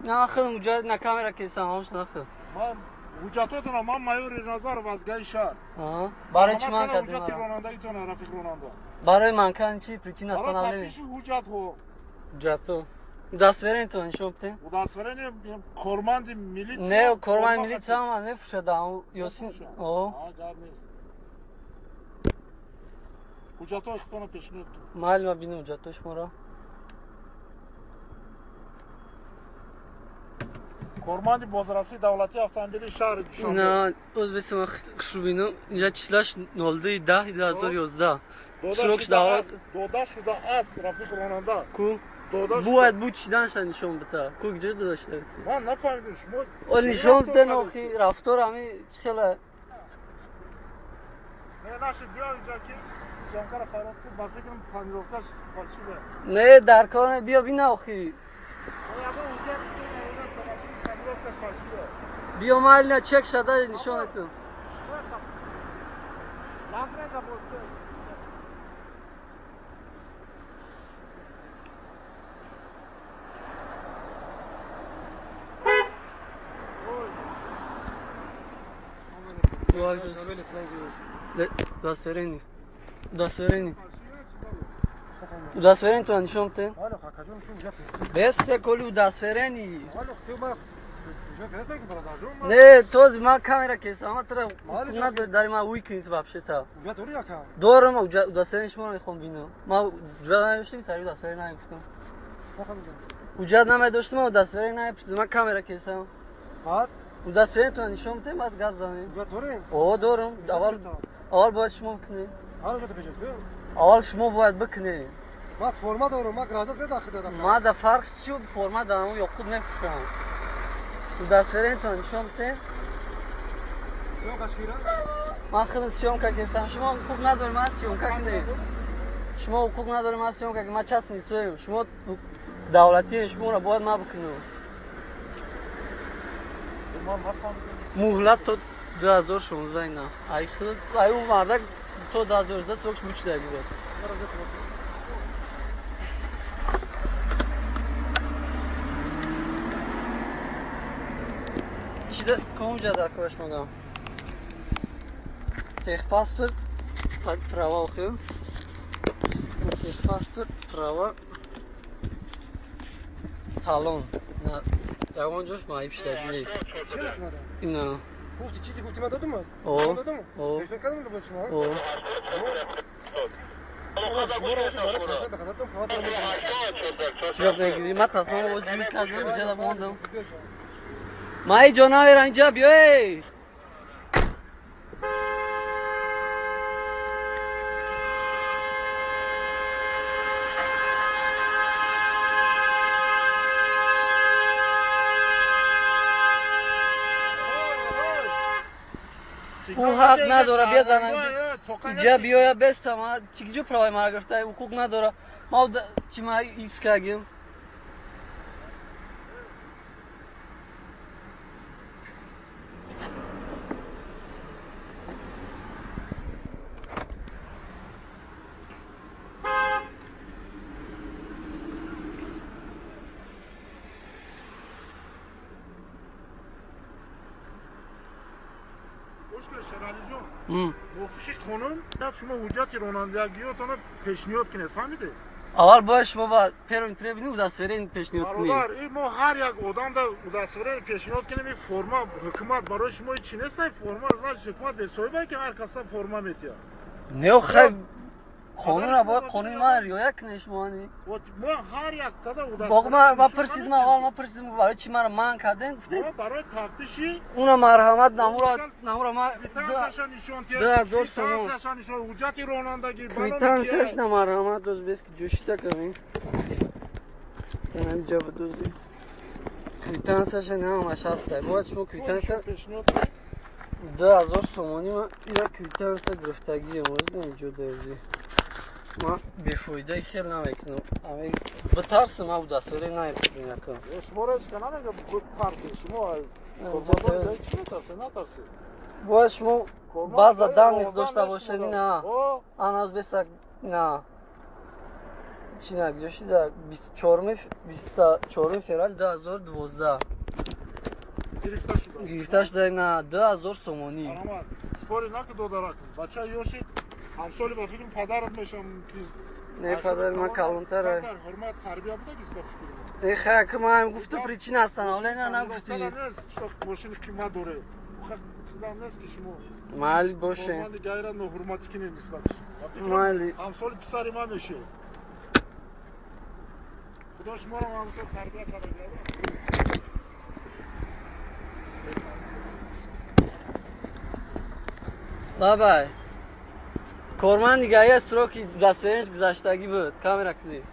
نه خیلی مجرد نه کامera کیسم همش نخیل من حجتاتون من مایور نظر وزگاه شهر برای چی من کردیم حجت رانندگیتون رفیق راننده برای من کن چی پریچین هستن برای تفتیش حجت ها حجتو دستورین تو نشون بده دستورین کارمند میلیتسیا نه کارمند میلیتسیا هم نفروشده یاسین حجتاشتون پیشنهاد مال ما بینم حجتاش مرا کارمند بازرسی دولتی автомобили شهر نه O'zbekiston خشوبینو اینجا چیزلاش 02/10/2011 سروکش دعوت داده شده است رفیق راننده کو باید بود چیدن شد نشون بده کو کجا داشته من نفهمیدم شما اون نشون بده نوخی رفتار همه خیلی نه نشه بیا اینجا که سیامکار فراد کو با فکرم پنیروکاش فالشیه نه در کار بیا بی نوخی بیا مال نه چک شده نشون تو دستورین تو نشون بده بست کلی دستورینی نه توز ما کامera کیسم ما ترا نداری داری ما ویکنید вообще تا دارم دستورین شما میخوام ببینم ما جدا نداشتیم سری دستورین نمیفتم وجود نمیداشتم و دستورین نمیفتم ما کامera کیسم و دستورین تو نشون بده بعد گپ زنیم او دارم اول باید شما بکنی اول شما باید بکنی ما فرما دارم ما گرازه زد داخل دادم ما در فرق چی فرما دارم یا خود نفروشم و دستورین تو نشون بده ما خودم سیامکا کیسم شما حقوق نداری من سیامکا کنی شما حقوق نداری من سیامکا که ما چس نیستیم شما دولتی شما را باید ما بکنیم مهلت تو 2016 اینا ای خود ای اون مرده تو 2016 سوکش بوچ داری بود چیده کام جدا کارش مادم тех паспорт так права охим тех паспорт права талон на ягон ҷош маи пиштаги нест ина гуфти чизи гуфти ма додуму додуму пешон кадам бо шумо чиёб мегири ма тасмамо бо ҷуй кардам ҷада мондам маи ҷонавер анҷа биёй او حق نداره بیاد اینجا بیایا بستم چی جو پروای ما گرفته حقوق نداره ما چی ما ایست کردیم شرالی جون موفق خانم شما حجت رانندگیتون رو پیشنهاد کنید فهمیده اول باید شما با پرمیتر ببینید دستورین پیشنهاد کنید ما هر یک آدم دستورین پیشنهاد کنیم این فرما حکومت برای شما چی نیست فرما از حکومت به صاحبه که هر کس فرما میتیه نه خب قانون را باید قانون ما رعایت کنید شما نی ما هر یک کدا باقی ما پرسیدم اول ما پرسیدم برای چی مرا من کردین گفتید برای تفتیشی اون مرحمت نمورا ما کویتانسش سوم حجت رانندگی کویتانسش مرحمت دوز بیس که جوشیده کنیم اینجا بدوزی کویتانسش همش هسته باید شما کویتانس 2000 سومانی ما یا کویتانس گرفتگی امروز اینجا داری ما بیفایده خیلی نمیکنم اما بترسم ما دستوری نمیکنم نکنم شما را چکنم اگه بترسی شما نترسی باید شما بعض دانش داشته باشنی نه آن از بسک نه чинак ҷошида 24 феврал 2012 гирифта шуда на 2000 сомонӣ. Спори наки додарак. Бача ёши ҳамсоли ба фикр падарат мешам ки не падари ман калонтара. Ҳурмат тарбия буда ки ба фикр. Ха ки ман гуфту причина астан, ола на нагуфти. Што машини қимат доре. Чизам нест ки шумо. Майли боше. Ман гайра но ҳурмати ки нисбатш. Майли. Ҳамсоли писари ман меши. Худо шуморо ҳамсол тарбия карда. Бабай. Корман дигаи сроки дастверенч гузаштагӣ буд. Камера кунед.